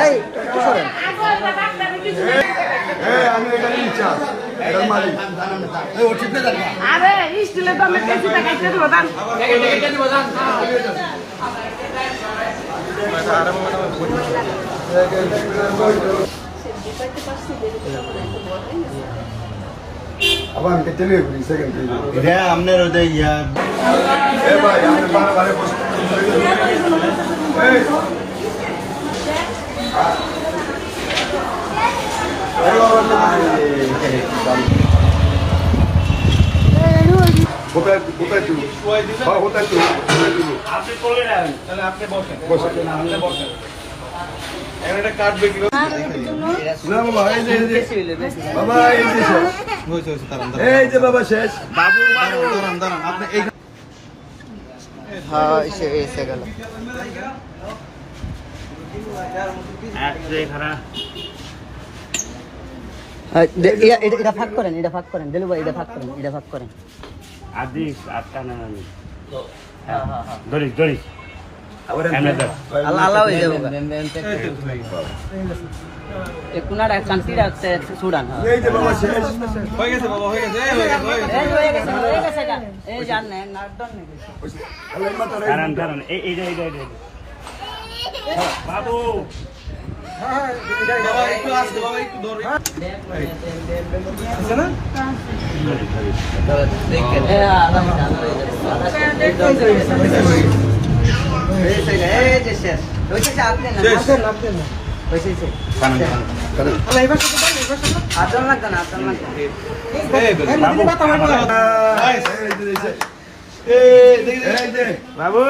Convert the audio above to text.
এই একটু সরেন। আমি এখানে ইচ্ছাস এটার মালিক ও ঠিক আছে আরে স্টিলের দামে কেজি টাকাইতে দেবো দাম अब हम कितने लिए फ्री सेकंड इधर हमने रोदे या ए भाई हमने बारह बारह कुछ होता है तू हाँ होता है तू आपने बोले ना चलो आपने बॉस ना हमने बॉस একটা কার্ড বেকি না বাবা এই যে বাবা এই যে শেষ এই যে বাবা শেষ বাবু দাঁড়ান আপনি এই হ্যাঁ এসে গেল। এক যে খারাপ এটা ভাগ করেন দেলু ভাই, এটা ভাগ করেন। আদিস আটটা না আমি দরিস আল্লাহ আল্লাহ হয়ে যাবে। কোনাটা কান্তি রাখছে সুডান। এই যে বাবা শেষ হয়ে গেছে বাবা হয়ে গেছে হয়ে গেছে এই জান না নাটন নাকি আল্লাহ মাতা রে দাঁড়ান এই বাবু বাবা একটু আসতে বাবা একটু ধরে আছে না দেখেন এই আল্লাহ এই যে শেষ হইছে আপনি না হইছে আল্লাহ এবার সাথে বল এবার সাথে আদন লাগবে না বাবু এই যে বাবু